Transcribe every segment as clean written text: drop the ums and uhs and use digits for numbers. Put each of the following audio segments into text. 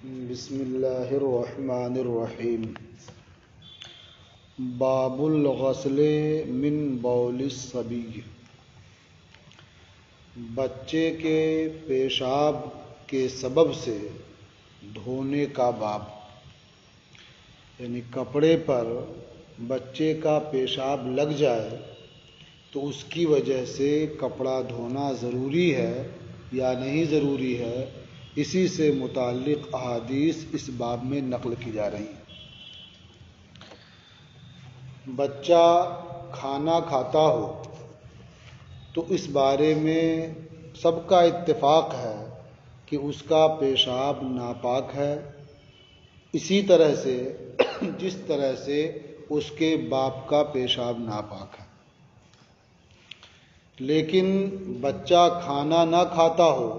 بسم اللہ الرحمن الرحیم۔ باب الغسل من بول الصبی، بچے کے پیشاب کے سبب سے دھونے کا باب، یعنی کپڑے پر بچے کا پیشاب لگ جائے تو اس کی وجہ سے کپڑا دھونا ضروری ہے یا نہیں ضروری ہے، اسی سے متعلق احادیث اس باب میں نقل کی جا رہی ہیں۔ بچہ کھانا کھاتا ہو تو اس بارے میں سب کا اتفاق ہے کہ اس کا پیشاب ناپاک ہے، اسی طرح سے جس طرح سے اس کے باپ کا پیشاب ناپاک ہے۔ لیکن بچہ کھانا نہ کھاتا ہو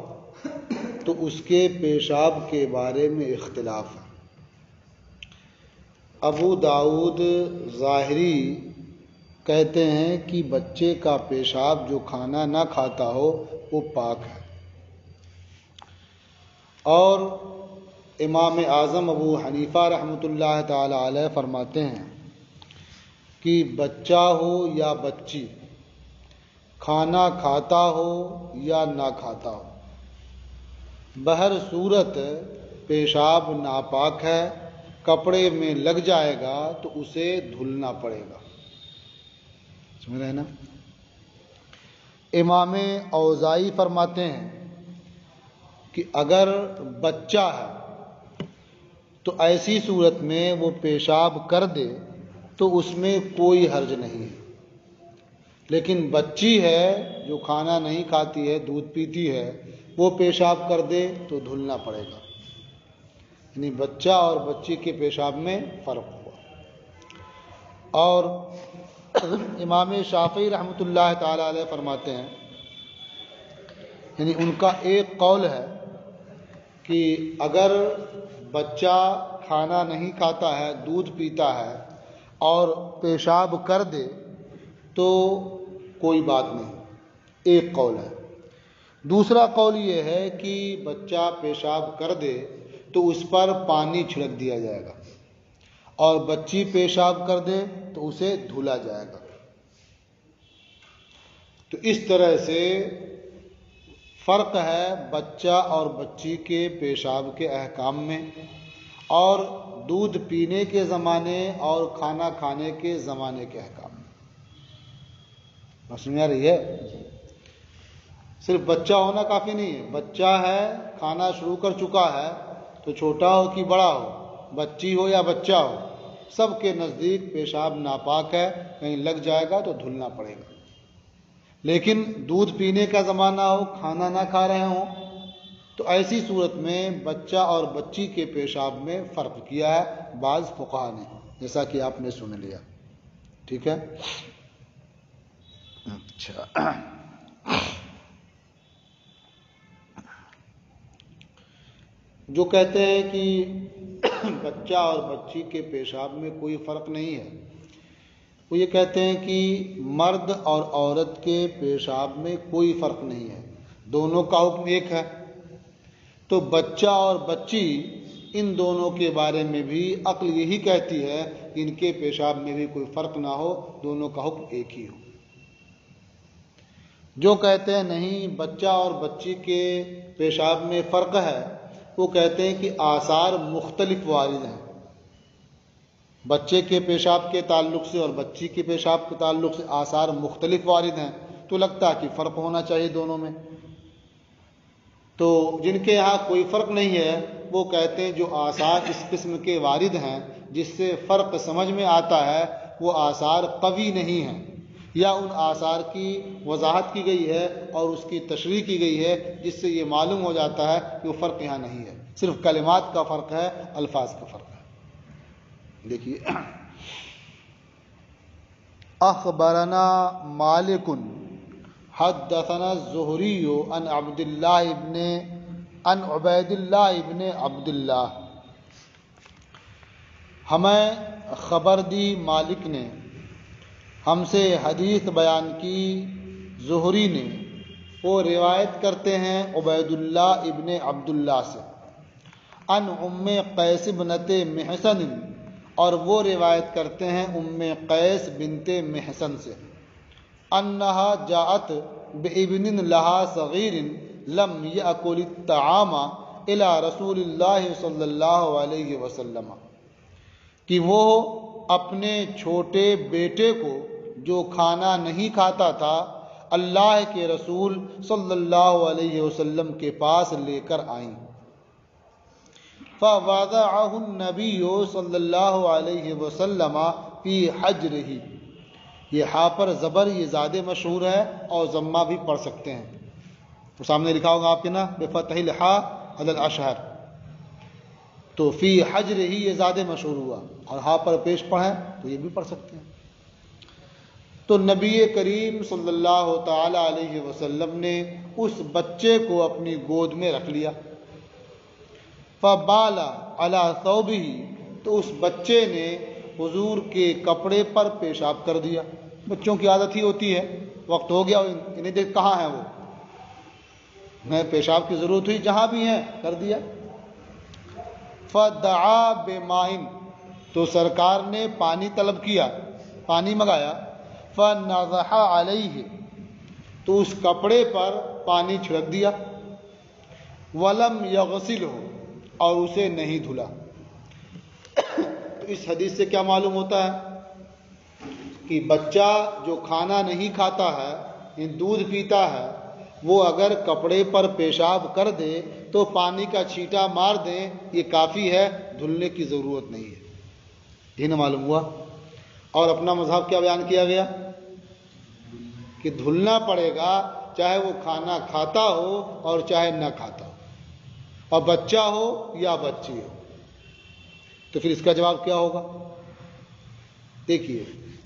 تو اس کے پیشاب کے بارے میں اختلاف ہے۔ ابو داؤد ظاہری کہتے ہیں کہ بچے کا پیشاب جو کھانا نہ کھاتا ہو وہ پاک ہے، اور امام اعظم ابو حنیفہ رحمۃ اللہ تعالی علیہ فرماتے ہیں کہ بچہ ہو یا بچی، کھانا کھاتا ہو یا نہ کھاتا ہو، بہر صورت پیشاب ناپاک ہے، کپڑے میں لگ جائے گا تو اسے دھلنا پڑے گا۔ سمجھ رہے نا؟ امام اوزاعی فرماتے ہیں کہ اگر بچہ ہے تو ایسی صورت میں وہ پیشاب کر دے تو اس میں کوئی حرج نہیں ہے، لیکن بچی ہے جو کھانا نہیں کھاتی ہے، دودھ پیتی ہے، وہ پیشاب کر دے تو دھلنا پڑے گا۔ یعنی بچہ اور بچی کے پیشاب میں فرق ہوا۔ اور امام شافعی رحمۃ اللہ تعالی علیہ فرماتے ہیں، یعنی ان کا ایک قول ہے کہ اگر بچہ کھانا نہیں کھاتا ہے، دودھ پیتا ہے اور پیشاب کر دے تو کوئی بات نہیں، ایک قول ہے۔ دوسرا قول یہ ہے کہ بچہ پیشاب کر دے تو اس پر پانی چھڑک دیا جائے گا، اور بچی پیشاب کر دے تو اسے دھلا جائے گا۔ تو اس طرح سے فرق ہے بچہ اور بچی کے پیشاب کے احکام میں، اور دودھ پینے کے زمانے اور کھانا کھانے کے زمانے کے احکام میں۔ سمجھ آ رہی ہے؟ صرف بچہ ہونا کافی نہیں ہے، بچہ ہے کھانا شروع کر چکا ہے تو چھوٹا ہو کہ بڑا ہو، بچی ہو یا بچہ ہو، سب کے نزدیک پیشاب ناپاک ہے، کہیں لگ جائے گا تو دھلنا پڑے گا۔ لیکن دودھ پینے کا زمانہ ہو، کھانا نہ کھا رہے ہوں، تو ایسی صورت میں بچہ اور بچی کے پیشاب میں فرق کیا ہے بعض فقہا نے، جیسا کہ آپ نے سن لیا۔ ٹھیک ہے؟ اچھا، جو کہتے ہیں کہ بچہ اور بچی کے پیشاب میں کوئی فرق نہیں ہے، وہ یہ کہتے ہیں کہ مرد اور عورت کے پیشاب میں کوئی فرق نہیں ہے، دونوں کا حکم ایک ہے۔ تو بچہ اور بچی، ان دونوں کے بارے میں بھی عقل یہی کہتی ہے کہ ان کے پیشاب میں بھی کوئی فرق نہ ہو، دونوں کا حکم ایک ہی ہو۔ جو کہتے ہیں نہیں بچہ اور بچی کے پیشاب میں فرق ہے، وہ کہتے ہیں کہ آثار مختلف وارد ہیں، بچے کے پیشاب کے تعلق سے اور بچی کے پیشاب کے تعلق سے آثار مختلف وارد ہیں، تو لگتا ہے کہ فرق ہونا چاہیے دونوں میں۔ تو جن کے ہاں کوئی فرق نہیں ہے وہ کہتے ہیں جو آثار اس قسم کے وارد ہیں جس سے فرق سمجھ میں آتا ہے، وہ آثار قوی نہیں ہیں، یا ان آثار کی وضاحت کی گئی ہے اور اس کی تشریح کی گئی ہے جس سے یہ معلوم ہو جاتا ہے کہ وہ فرق یہاں نہیں ہے، صرف کلمات کا فرق ہے، الفاظ کا فرق ہے۔ دیکھیے، اخبرنا مالک حدثنا الزہری عن عبید اللہ ابن عبد اللہ، ہمیں خبر دی مالک نے، ہم سے حدیث بیان کی زہری نے، وہ روایت کرتے ہیں عبید اللہ ابن عبد اللہ سے، ان ام قیس بنت محسن، اور وہ روایت کرتے ہیں ام قیس بنت محسن سے، انہا جاءت بابن لہا صغیر لم یأکل الطعام الی رسول اللہ صلی اللہ علیہ وسلم، کہ وہ اپنے چھوٹے بیٹے کو جو کھانا نہیں کھاتا تھا اللہ کے رسول صلی اللہ علیہ وسلم کے پاس لے کر آئیں۔ فوضعہ النبی صلی اللہ علیہ وسلم فی حجرہ، یہ ہا پر زبر یہ زیادہ مشہور ہے اور ضمہ بھی پڑھ سکتے ہیں، تو سامنے لکھا ہوگا آپ کے نا بفتح الحاء علی الاشہر، تو فی حجرہ یہ زیادہ مشہور ہوا، اور ہا پر پیش پڑھیں تو یہ بھی پڑھ سکتے ہیں۔ تو نبی کریم صلی اللہ تعالی علیہ وسلم نے اس بچے کو اپنی گود میں رکھ لیا، فبال علی ثوبہ، تو اس بچے نے حضور کے کپڑے پر پیشاب کر دیا۔ بچوں کی عادت ہی ہوتی ہے، وقت ہو گیا انہیں دیکھ کہاں ہیں وہ، انہیں پیشاب کی ضرورت ہوئی، جہاں بھی ہیں کر دیا۔ فدعا بماء، تو سرکار نے پانی طلب کیا، پانی منگایا، فنضح علیہ، تو اس کپڑے پر پانی چھڑک دیا، ولم یغسلہ، اور اسے نہیں دھلا۔ تو اس حدیث سے کیا معلوم ہوتا ہے کہ بچہ جو کھانا نہیں کھاتا ہے، دودھ پیتا ہے، وہ اگر کپڑے پر پیشاب کر دے تو پانی کا چھینٹا مار دیں، یہ کافی ہے، دھلنے کی ضرورت نہیں ہے۔ یہ نہ معلوم ہوا۔ اور اپنا مذہب کیا بیان کیا گیا کہ دھلنا پڑے گا، چاہے وہ کھانا کھاتا ہو اور چاہے نہ کھاتا ہو، اور بچہ ہو یا بچی ہو۔ تو پھر اس کا جواب کیا ہوگا؟ دیکھیے،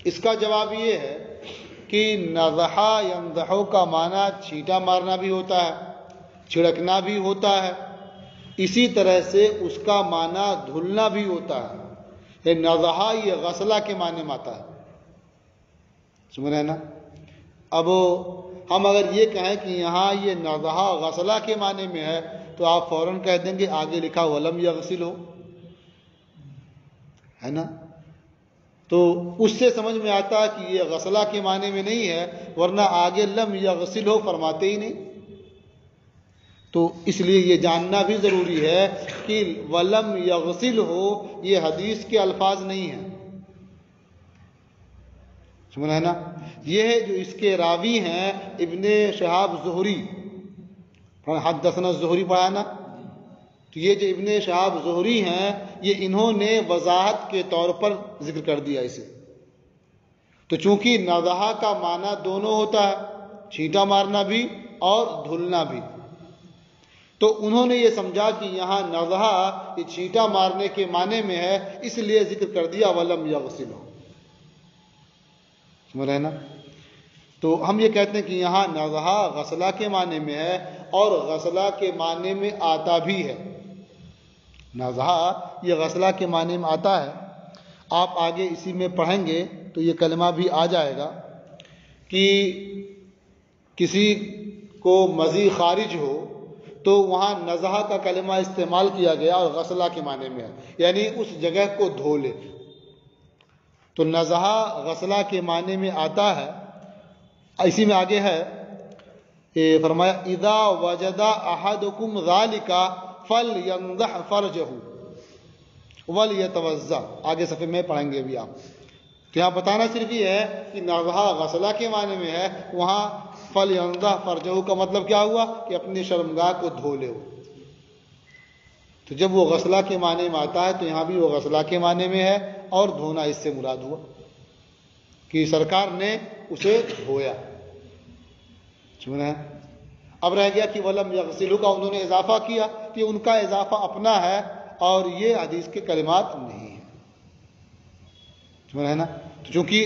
اس کا جواب یہ ہے کہ نضحا ینضحو کا معنی چھینٹا مارنا بھی ہوتا ہے، چھڑکنا بھی ہوتا ہے، اسی طرح سے اس کا معنی دھلنا بھی ہوتا ہے۔ یہ نضحا یہ غسلہ کے معنی میں آتا ہے، سمجھ رہے ہیں نا؟ اب ہم اگر یہ کہیں کہ یہاں یہ نضحا غسلہ کے معنی میں ہے تو آپ فوراً کہہ دیں گے آگے لکھا ولم یغسلہ، ہے نا؟ تو اس سے سمجھ میں آتا ہے کہ یہ غسلہ کے معنی میں نہیں ہے، ورنہ آگے لم یغسلہ فرماتے ہی نہیں۔ تو اس لیے یہ جاننا بھی ضروری ہے کہ ولم یغسلہ یہ حدیث کے الفاظ نہیں ہیں، سمجھ رہے ہیں نا؟ یہ جو اس کے راوی ہیں ابن شہاب زہری، حدثنا الزہری پڑھا نا، تو یہ جو ابن شہاب زہری ہیں یہ انہوں نے وضاحت کے طور پر ذکر کر دیا اسے۔ تو چونکہ نضحا کا معنی دونوں ہوتا ہے، چھینٹا مارنا بھی اور دھلنا بھی، تو انہوں نے یہ سمجھا کہ یہاں نضحا یہ چھینٹا مارنے کے معنی میں ہے، اس لیے ذکر کر دیا ولم یغسلہ، سمجھ رہے نا؟ تو ہم یہ کہتے ہیں کہ یہاں نضحا غسلہ کے معنی میں ہے اور غسلہ کے معنی میں آتا بھی ہے، نضحا یہ غسلہ کے معنی میں آتا ہے۔ آپ آگے اسی میں پڑھیں گے تو یہ کلمہ بھی آ جائے گا کہ کسی کو مزی خارج ہو تو وہاں نضحا کا کلمہ استعمال کیا گیا اور غسلہ کے معنی میں ہے، یعنی اس جگہ کو دھو لے۔ تو نضحا غسلہ کے معنی میں آتا ہے، اسی میں آگے ہے فرمایا اذا وجد احدکم ذالک فلینضح فرجہ ولیتوضا، آگے صفحے میں پڑھیں گے بھی آپ۔ تو یہاں بتانا صرف یہ ہے کہ نضحا غسلہ کے معنی میں ہے، وہاں فلینضح فرجہ کا مطلب کیا ہوا کہ اپنی شرمگاہ کو دھو لے۔ تو جب وہ غسلہ کے معنی میں آتا ہے تو یہاں بھی وہ غسلہ کے معنی میں ہے، اور دھونا اس سے مراد ہوا کہ سرکار نے اسے دھویا، سمجھ رہے ہیں؟ اب رہ گیا کہ ولم یغسلہ کا انہوں نے اضافہ کیا، کہ ان کا اضافہ اپنا ہے اور یہ حدیث کے کلمات نہیں ہیں، سمجھ رہے ہیں نا؟ تو چونکہ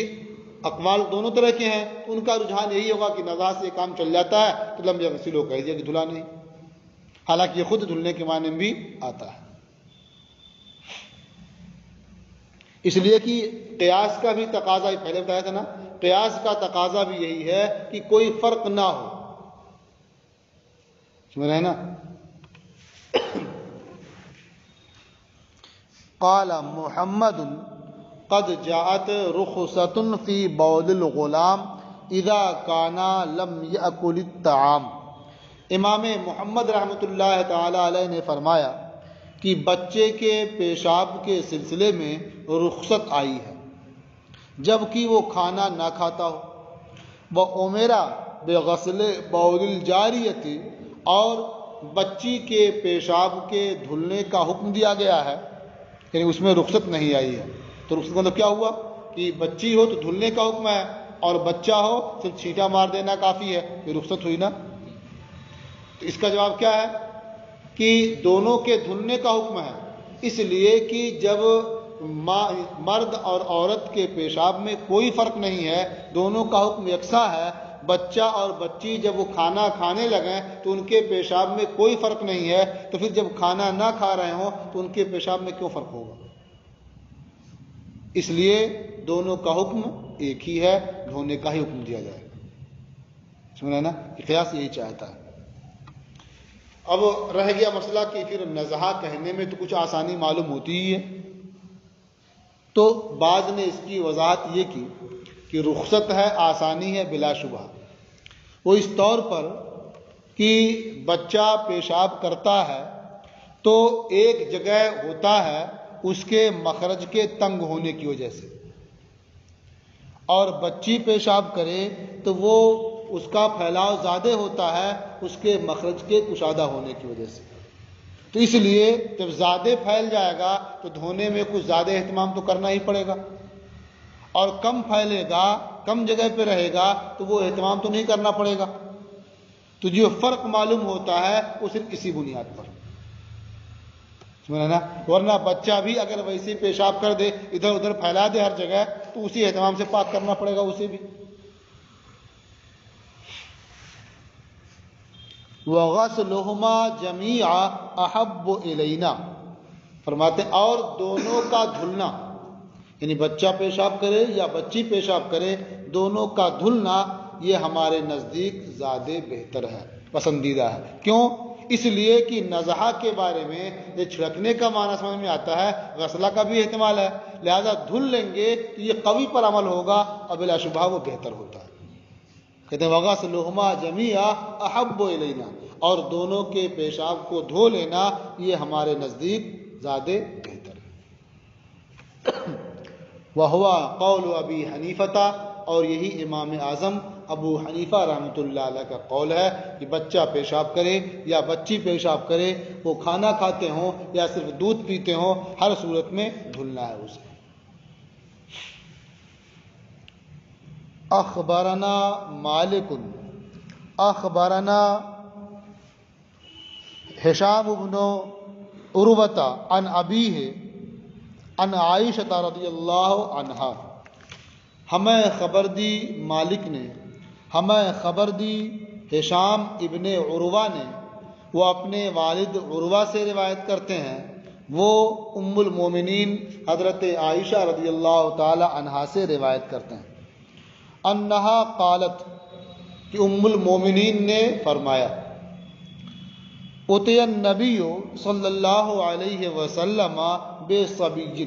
اقوال دونوں طرح کے ہیں تو ان کا رجحان یہی ہوگا کہ نضحا سے کام چل جاتا ہے تو لم یغسلہ کہہ دیا کہ دھلا نہیں، حالانکہ یہ خود دھلنے کے معنی میں بھی آتا ہے۔ اس لیے کہ قیاس کا بھی تقاضا، پہلے بتایا تھا نا، قیاس کا تقاضا بھی یہی ہے کہ کوئی فرق نہ ہو، سمجھ رہے ہیں نا؟ قال محمد قد جاءت رخصۃ فی بول الغلام اذا کان لم یأکل الطعام۔ امام محمد رحمۃ اللہ تعالی علیہ نے فرمایا کہ بچے کے پیشاب کے سلسلے میں رخصت آئی ہے جب کہ وہ کھانا نہ کھاتا ہو۔ وَأُمِرَ بِغَسْلِ بَوْلِ الْجَارِيَةِ، اور بچی کے پیشاب کے دھلنے کا حکم دیا گیا ہے، یعنی اس میں رخصت نہیں آئی ہے۔ تو رخصت مطلب کیا ہوا کہ بچی ہو تو دھلنے کا حکم ہے، اور بچہ ہو صرف چھینٹا مار دینا کافی ہے، یہ رخصت ہوئی نا۔ تو اس کا جواب کیا ہے کہ دونوں کے دھلنے کا حکم ہے، اس لیے کہ جب مرد اور عورت کے پیشاب میں کوئی فرق نہیں ہے، دونوں کا حکم یکساں ہے۔ بچہ اور بچی جب وہ کھانا کھانے لگیں تو ان کے پیشاب میں کوئی فرق نہیں ہے، تو پھر جب کھانا نہ کھا رہے ہوں تو ان کے پیشاب میں کیوں فرق ہوگا؟ اس لیے دونوں کا حکم ایک ہی ہے، دھونے کا ہی حکم دیا جائے۔ سمجھا نا، قیاس یہی چاہتا ہے۔ اب رہ گیا مسئلہ کہ پھر نزہہ کہنے میں تو کچھ آسانی معلوم ہوتی ہی ہے، تو بعض نے اس کی وضاحت یہ کی کہ رخصت ہے، آسانی ہے بلا شبہ۔ وہ اس طور پر کہ بچہ پیشاب کرتا ہے تو ایک جگہ ہوتا ہے اس کے مخرج کے تنگ ہونے کی وجہ سے، اور بچی پیشاب کرے تو وہ اس کا پھیلاؤ زیادہ ہوتا ہے اس کے مخرج کے کشادہ ہونے کی وجہ سے۔ تو اس لیے جب زیادہ پھیل جائے گا تو دھونے میں کچھ زیادہ اہتمام تو کرنا ہی پڑے گا، اور کم پھیلے گا، کم جگہ پہ رہے گا تو وہ اہتمام تو نہیں کرنا پڑے گا۔ تو جو فرق معلوم ہوتا ہے وہ صرف اسی بنیاد پر، سمجھا نا۔ ورنہ بچہ بھی اگر ویسے پیشاب کر دے، ادھر ادھر پھیلا دے ہر جگہ، تو اسی اہتمام سے پاک کرنا پڑے گا اسے بھی۔ وَغَسْلُهُمَا جَمِيعًا أَحَبُّ إِلَيْنَا، فرماتے ہیں اور دونوں کا دھلنا، یعنی بچہ پیشاب کرے یا بچی پیشاب کرے، دونوں کا دھلنا یہ ہمارے نزدیک زیادہ بہتر ہے، پسندیدہ ہے۔ کیوں؟ اس لیے کہ نزہہ کے بارے میں یہ چھڑکنے کا معنی سمجھ میں آتا ہے، غسلہ کا بھی احتمال ہے، لہذا دھل لیں گے تو یہ قوی پر عمل ہوگا اور بلا شبہ وہ بہتر ہوتا ہے۔ کہتے ہیں وَغَسْلُهُمَا جَمِيعًا أَحَبُّ إِلَيْنَا، اور دونوں کے پیشاب کو دھو لینا یہ ہمارے نزدیک زیادہ بہتر ہے۔ وَهُوَ قَوْلُ أَبِي حَنِيفَةَ، اور یہی امام اعظم ابو حنیفہ رحمۃ اللہ علیہ کا قول ہے کہ بچہ پیشاب کرے یا بچی پیشاب کرے، وہ کھانا کھاتے ہوں یا صرف دودھ پیتے ہوں، ہر صورت میں دھلنا ہے اسے۔ اخبرنا مالک اخبرنا ہشام بن عروۃ عن ابیہ عن عائشہ رضی اللہ عنہا، ہمیں خبر دی مالک نے، ہمیں خبر دی ہشام ابن عروہ نے، وہ اپنے والد عروہ سے روایت کرتے ہیں، وہ ام المومنین حضرت عائشہ رضی اللہ تعالی عنہا سے روایت کرتے ہیں، انہا قالت، کہ ام المومنین نے فرمایا، اتی النبی صلی اللہ علیہ وسلم بصبی،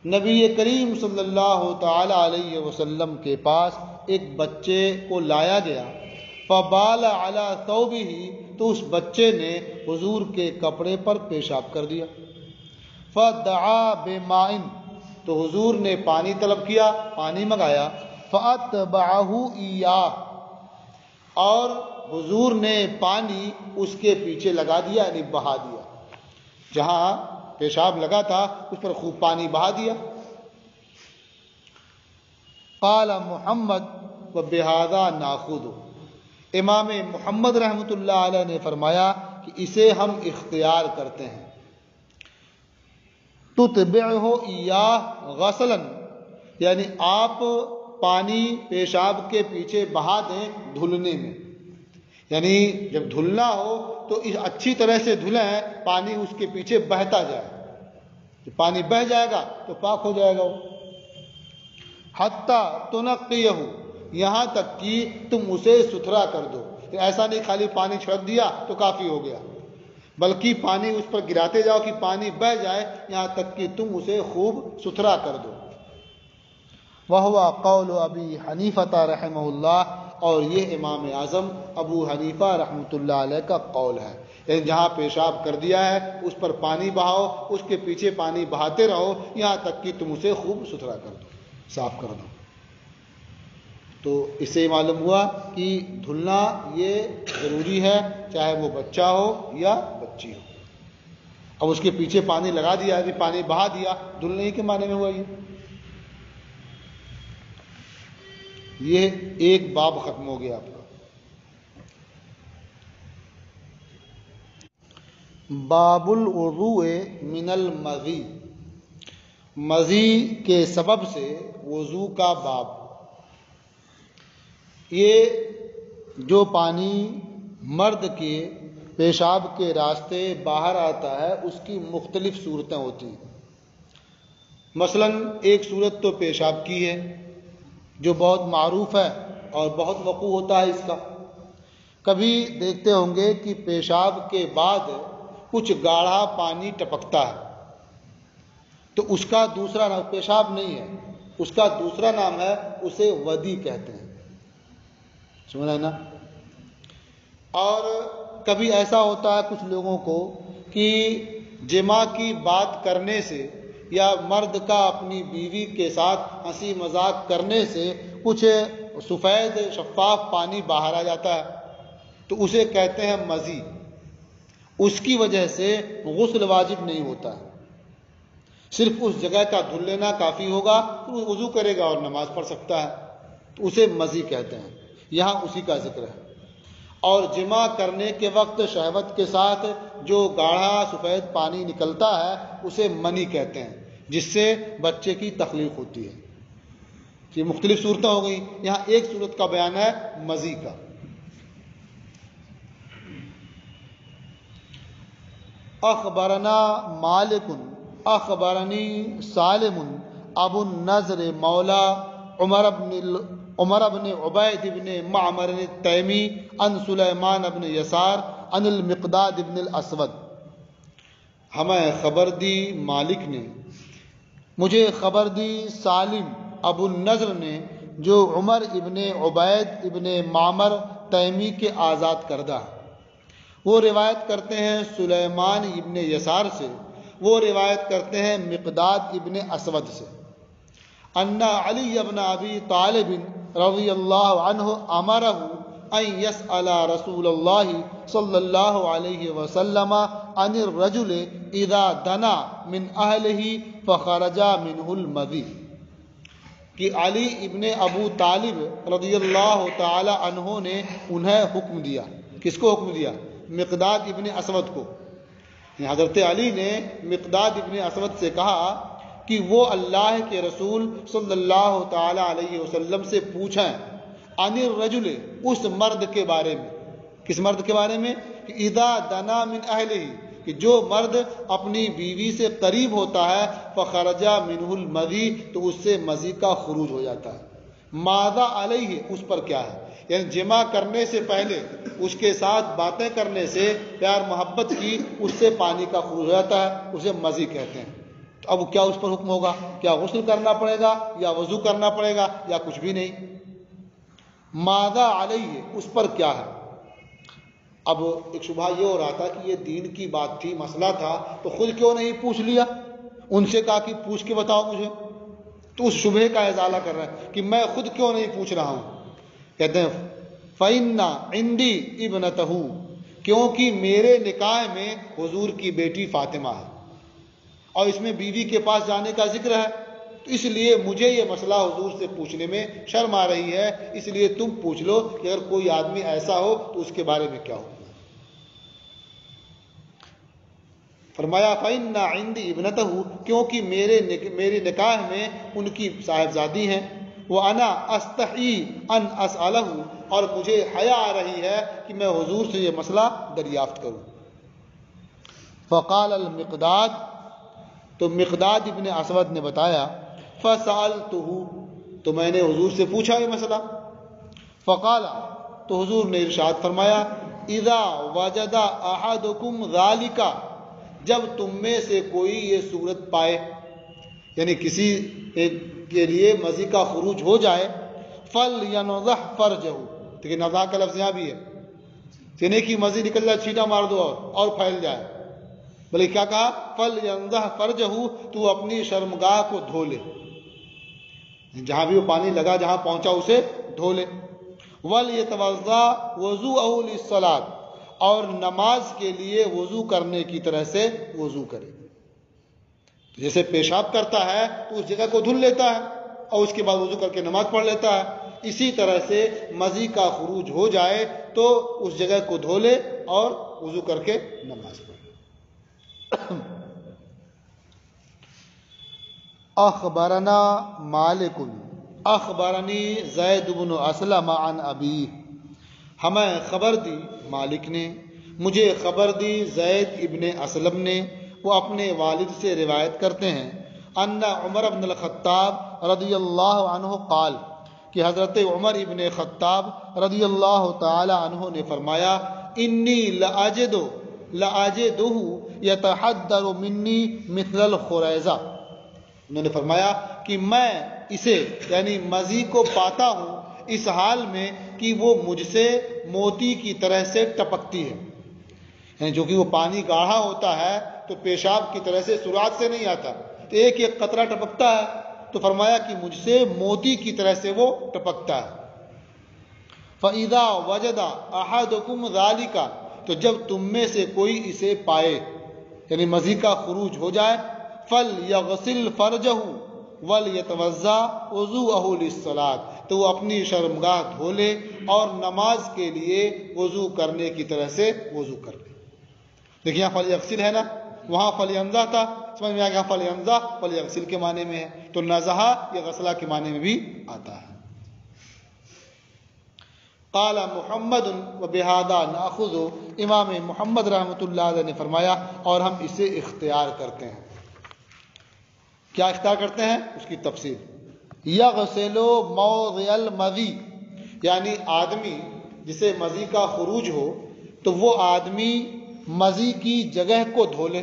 نبی کریم صلی اللہ تعالی علیہ وسلم کے پاس ایک بچے کو لایا گیا، فبال علی ثوبہ، تو اس بچے نے حضور کے کپڑے پر پیشاب کر دیا، فدعا بماء، تو حضور نے پانی طلب کیا، پانی منگایا، فاتبعہ ایاہ، اور حضور نے پانی اس کے پیچھے لگا دیا، یعنی بہا دیا، جہاں پیشاب لگا تھا اس پر خوب پانی بہا دیا۔ قال محمد وبہذا ناخذ، امام محمد رحمۃ اللہ علیہ نے فرمایا کہ اسے ہم اختیار کرتے ہیں، تتبعہ ایاہ غسلا، یعنی آپ پانی پیشاب کے پیچھے بہا دیں دھلنے میں، یعنی جب دھلنا ہو تو اس اچھی طرح سے دھلیں، پانی اس کے پیچھے بہتا جائے، جب پانی بہہ جائے گا تو پاک ہو جائے گا وہ، حتی تنقیہ، یہاں تک کہ تم اسے ستھرا کر دو، ایسا نہیں خالی پانی چھڑک دیا تو کافی ہو گیا، بلکہ پانی اس پر گراتے جاؤ کہ پانی بہہ جائے یہاں تک کہ تم اسے خوب ستھرا کر دو۔ وہو قول ابی حنیفہ رحمہ اللہ، اور یہ امام اعظم ابو حنیفہ رحمۃ اللہ علیہ کا قول ہے، یعنی جہاں پیشاب کر دیا ہے اس پر پانی بہاؤ، اس کے پیچھے پانی بہاتے رہو یہاں تک کہ تم اسے خوب ستھرا کر دو، صاف کر دو۔ تو اس سے معلوم ہوا کہ دھلنا یہ ضروری ہے، چاہے وہ بچہ ہو یا بچی ہو۔ اب اس کے پیچھے پانی لگا دیا، یعنی پانی بہا دیا، دھلنے ہی کے معنی میں ہوا یہ ایک باب ختم ہو گیا آپ کا۔ باب الوضوء من المذی، مذی کے سبب سے وضو کا باب۔ یہ جو پانی مرد کے پیشاب کے راستے باہر آتا ہے اس کی مختلف صورتیں ہوتی ہیں۔ مثلا ایک صورت تو پیشاب کی ہے جو بہت معروف ہے اور بہت وقوع ہوتا ہے اس کا۔ کبھی دیکھتے ہوں گے کہ پیشاب کے بعد کچھ گاڑھا پانی ٹپکتا ہے، تو اس کا دوسرا نام پیشاب نہیں ہے، اس کا دوسرا نام ہے، اسے ودی کہتے ہیں، سمجھ رہے نا۔ اور کبھی ایسا ہوتا ہے کچھ لوگوں کو کہ جماع کی بات کرنے سے یا مرد کا اپنی بیوی کے ساتھ ہنسی مذاق کرنے سے کچھ سفید شفاف پانی باہر آ جاتا ہے، تو اسے کہتے ہیں مذی۔ اس کی وجہ سے غسل واجب نہیں ہوتا ہے، صرف اس جگہ کا دھل لینا کافی ہوگا، تو وہ وضو کرے گا اور نماز پڑھ سکتا ہے، تو اسے مذی کہتے ہیں، یہاں اسی کا ذکر ہے۔ اور جماع کرنے کے وقت شہوت کے ساتھ جو گاڑھا سفید پانی نکلتا ہے اسے منی کہتے ہیں، جس سے بچے کی تخلیق ہوتی ہے۔ یہ مختلف صورتیں ہو گئی، یہاں ایک صورت کا بیان ہے مذی کا۔ اخبرنا مالک اخبرنی سالم ابو النضر مولا عمر بن عبید بن معمر التیمی عن سلیمان بن یسار عن المقداد بن الاسود۔ ہمیں خبر دی مالک نے، مجھے خبر دی سالم ابو النضر نے، جو عمر ابن عبید ابن معمر تیمی کے آزاد کردہ، وہ روایت کرتے ہیں سلیمان ابن یسار سے، وہ روایت کرتے ہیں مقداد ابن اسود سے، ان علی ابن ابی طالب رضی اللہ عنہ امرہ ان یسأل رسول اللہ صلی اللہ علیہ وسلم عن الرجل اذا دنا من اہلہ فخرج منہ المذی، کہ علی ابن ابو طالب رضی اللہ تعالی عنہ نے انہیں حکم دیا، کس کو حکم دیا؟ مقداد ابن اسود کو۔ حضرت علی نے مقداد ابن اسود سے کہا کہ وہ اللہ کے رسول صلی اللہ تعالی علیہ وسلم سے پوچھیں عن الرجل، اس مرد کے بارے میں۔ کس مرد کے بارے میں؟ کہ اذا دنا من اہلہ، کہ جو مرد اپنی بیوی سے قریب ہوتا ہے فخرج منہ المذی، تو اس سے مذی کا خروج ہو جاتا ہے۔ ماذا علیہ، اس پر کیا ہے، یعنی جماع کرنے سے پہلے اس کے ساتھ باتیں کرنے سے، پیار محبت کی، اس سے پانی کا خروج ہو جاتا ہے، اسے مذی کہتے ہیں۔ تو اب کیا اس پر حکم ہوگا؟ کیا غسل کرنا پڑے گا یا وضو کرنا پڑے گا یا کچھ بھی نہیں؟ ماذا علیہ، اس پر کیا ہے؟ اب ایک شبہ یہ ہو رہا تھا کہ یہ دین کی بات تھی، مسئلہ تھا، تو خود کیوں نہیں پوچھ لیا؟ ان سے کہا کہ پوچھ کے بتاؤ مجھے، تو اس شبہ کا ازالہ کر رہا ہے کہ میں خود کیوں نہیں پوچھ رہا ہوں۔ کہتے ہیں فَإِنَّ عِنْدِي ابْنَتَهُ، کیونکہ میرے نکاح میں حضور کی بیٹی فاطمہ ہے، اور اس میں بیوی کے پاس جانے کا ذکر ہے، تو اس لیے مجھے یہ مسئلہ حضور سے پوچھنے میں شرم آ رہی ہے، اس لیے تم پوچھ لو کہ اگر کوئی آدمی ایسا ہو تو اس کے بارے میں کیا ہو۔ فرمایا فَإِنَّ عِنْدِي ابْنَتَهُ، کیونکہ میرے نکاح میں ان کی صاحبزادی ہیں، وَأَنَا أَسْتَحْيِي أَنْ أَسْأَلَهُ، اور مجھے حیا آ رہی ہے کہ میں حضور سے یہ مسئلہ دریافت کروں۔ فقال المقداد، تو مقداد ابن اسود نے بتایا، فسألته، تو میں نے حضور سے پوچھا یہ مسئلہ، فقال، تو حضور نے ارشاد فرمایا، اذا وجد احدکم ذالک، جب تم میں سے کوئی یہ صورت پائے، یعنی کسی کے لیے مزی کا خروج ہو جائے، فَلْيَنْضَحْ فَرْجَهُ، دیکھیں نضح کا لفظ یہاں بھی ہے، سینے کی مزی نکل جائے چھینٹا مار دو اور پھیل جائے، بلکہ کیا کہا؟ فَلْيَنْضَحْ فَرْجَهُ، تو اپنی شرمگاہ کو دھو لے، جہاں بھی وہ پانی لگا جہاں پہنچا اسے دھو لے، وَلْيَتَوَضَّأْ وُضُوءَهُ لِلصَّلَاةِ، اور نماز کے لیے وضو کرنے کی طرح سے وضو کرے، جیسے پیشاب کرتا ہے تو اس جگہ کو دھل لیتا ہے اور اس کے بعد وضو کر کے نماز پڑھ لیتا ہے، اسی طرح سے مزی کا خروج ہو جائے تو اس جگہ کو دھو لے اور وضو کر کے نماز پڑھے۔ اخبرنا مالک اخبرنی زید بن اسلم عن ابی، ہمیں خبر دی مالک نے، مجھے خبر دی زید ابن اسلم نے، وہ اپنے والد سے روایت کرتے ہیں، ان عمر بن الخطاب رضی اللہ عنہ قال، کہ حضرت عمر ابن خطاب رضی اللہ تعالی عنہ نے فرمایا، انی لأجدہ یتحدر منی مثل الخریزہ، انہوں نے فرمایا کہ میں اسے یعنی مزی کو پاتا ہوں اس حال میں کہ وہ مجھ سے موتی کی طرح سے ٹپکتی ہے، یعنی جو کہ وہ پانی گاڑھا ہوتا ہے تو پیشاب کی طرح سے سرعت سے نہیں آتا، تو ایک ایک قطرہ ٹپکتا ہے، تو فرمایا کہ مجھ سے موتی کی طرح سے وہ ٹپکتا ہے۔ فَإِذَا وَجَدَ أَحَدُكُمْ ذَلِكَ، تو جب تم میں سے کوئی اسے پائے یعنی مزی کا خروج ہو جائے، فَلْيَغْسِلْ فَرْجَهُ وَلْيَتَوَضَّأْ وُضُوءَهُ لِلصَّلَاةِ، تو وہ اپنی شرمگاہ دھو لے اور نماز کے لیے وضو کرنے کی طرح سے وضو کر لے۔ دیکھیں یہاں فَلْيَغْسِلْ ہے نا، وہاں فَلْيَنْضَحْ تھا، سمجھ میں آ گیا فَلْيَنْضَحْ فَلْيَغْسِلْ کے معنی میں ہے، تو نضحہ یا غسلہ کے معنی میں بھی آتا ہے۔ قال محمد وبہذا ناخذ، امام محمد رحمۃ اللہ علیہ نے فرمایا اور ہم اسے اختیار کرتے ہیں۔ کیا اختیار کرتے ہیں؟ اس کی تفصیل، یغسل موضع المذی، یعنی آدمی جسے مزی کا خروج ہو تو وہ آدمی مزی کی جگہ کو دھو لے،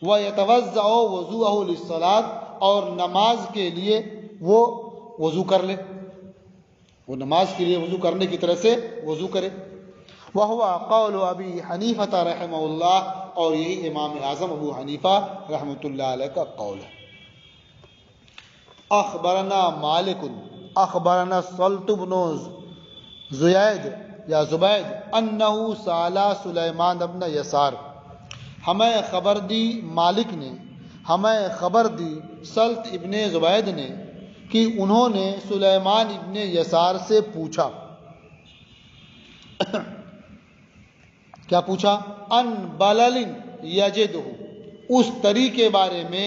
وَيَتَوَضَّأُ وُضُوءَهُ لِلصَّلَاةِ، اور نماز کے لیے وہ وضو کر لے، وہ نماز کے لیے وضو کرنے کی طرح سے وضو کرے۔ وَهُوَ قَوْلُ أَبِي حَنِيفَةَ رَحِمَهُ اللَّهُ، اور یہی امام اعظم ابو حنیفہ رحمۃ اللہ علیہ کا قول ہے۔ اخبرنا مالک اخبرنا الصلت بن زید یا زبید انہ سالا سلیمان بن یسار، ہمیں خبر دی مالک نے، ہمیں خبر دی سلط ابن زبید نے کہ انہوں نے سلیمان ابن یسار سے پوچھا، کیا پوچھا؟ ان بلل یجدہ، اس طری کے بارے میں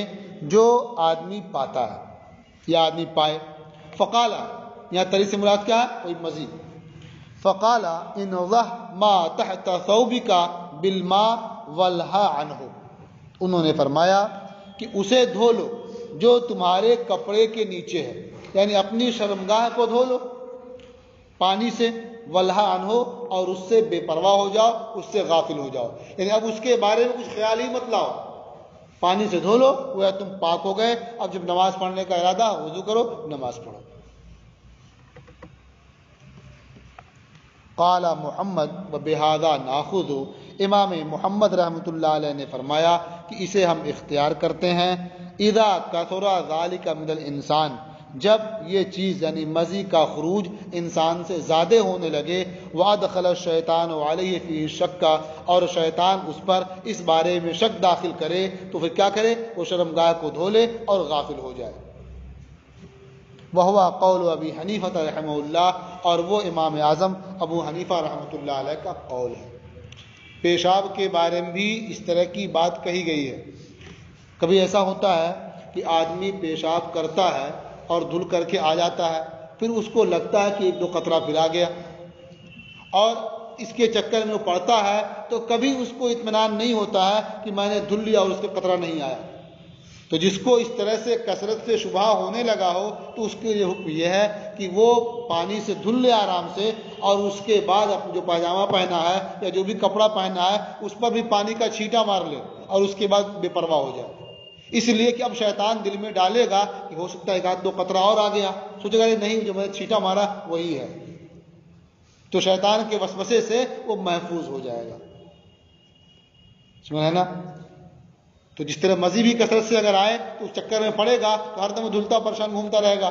جو آدمی پاتا ہے یا آدمی پائے۔ فقالا، یہاں طری سے مراد کیا ہے؟ کوئی مزید۔ فقالا انضح ما تحت ثوبک بالماء والہا عنہ، انہوں نے فرمایا کہ اسے دھو لو جو تمہارے کپڑے کے نیچے ہے، یعنی اپنی شرمگاہ کو دھو لو پانی سے، والہا عنہ، اور اس سے بے پرواہ ہو جاؤ، اس سے غافل ہو جاؤ، یعنی اب اس کے بارے میں کچھ خیال ہی مت لاؤ، پانی سے دھو لو، وہ تم پاک ہو گئے، اب جب نماز پڑھنے کا ارادہ وضو کرو، نماز پڑھو۔ قال محمد وبہذا ناخذ، امام محمد رحمۃ اللہ علیہ نے فرمایا کہ اسے ہم اختیار کرتے ہیں، اذا کثر ذلک من الانسان، جب یہ چیز یعنی مزی کا خروج انسان سے زیادہ ہونے لگے، وادخل الشیطان علیہ فیہ شک، اور شیطان اس پر اس بارے میں شک داخل کرے، تو پھر کیا کرے؟ وہ شرمگاہ کو دھو لے اور غافل ہو جائے۔ وہو قول ابی حنیفہ رحمہ اللہ، اور وہ امام اعظم ابو حنیفہ رحمۃ اللہ علیہ کا قول ہے۔ پیشاب کے بارے میں بھی اس طرح کی بات کہی گئی ہے۔ کبھی ایسا ہوتا ہے کہ آدمی پیشاب کرتا ہے اور دھل کر کے آ جاتا ہے، پھر اس کو لگتا ہے کہ ایک دو قطرہ پھر آ گیا، اور اس کے چکر میں وہ پڑتا ہے تو کبھی اس کو اطمینان نہیں ہوتا ہے کہ میں نے دھل لیا اور اس کا قطرہ نہیں آیا۔ تو جس کو اس طرح سے کثرت سے شبہ ہونے لگا ہو تو اس کے لیے حکم یہ ہے کہ وہ پانی سے دھل لے آرام سے، اور اس کے بعد جو پاجامہ پہنا ہے یا جو بھی کپڑا پہنا ہے اس پر بھی پانی کا چھینٹا مار لے اور اس کے بعد بے پرواہ ہو جائے. اس لیے کہ اب شیطان دل میں ڈالے گا کہ ہو سکتا ہے ایک آدھ دو قطرہ اور آ گیا, سوچے گا نہیں جو میں نے چھینٹا مارا وہی ہے, تو شیطان کے وسوسے سے وہ محفوظ ہو جائے گا. سمجھا ہے نا؟ تو جس طرح مزید بھی کثرت سے اگر آئے تو اس چکر میں پڑے گا تو ہر دم دھلتا پریشان گھومتا رہے گا,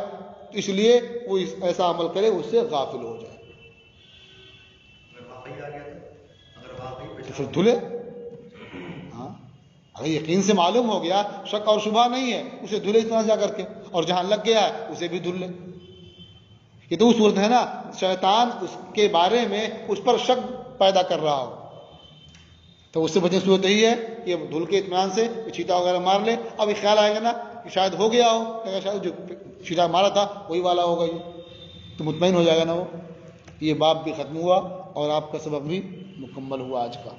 تو اس لیے وہ ایسا عمل کرے اس سے غافل ہو جائے. تو پھر دھلے. ہاں اگر یقین سے معلوم ہو گیا, شک اور شبہ نہیں ہے, اسے دھلے اتنا جا کر کے, اور جہاں لگ گیا ہے اسے بھی دھل لے. یہ تو صورت ہے نا شیطان اس کے بارے میں اس پر شک پیدا کر رہا ہو, تو اس سے بچنے کی صورت یہی ہے کہ دھل کے اطمینان سے چھینٹا وغیرہ مار لے. اب ایک خیال آئے گا نا کہ شاید ہو گیا ہو, کہ شاید جو چھینٹا مارا تھا وہی والا ہوگا, یہ تو مطمئن ہو جائے گا نا وہ. یہ باب بھی ختم ہوا اور آپ کا سبق بھی مکمل ہوا آج کا.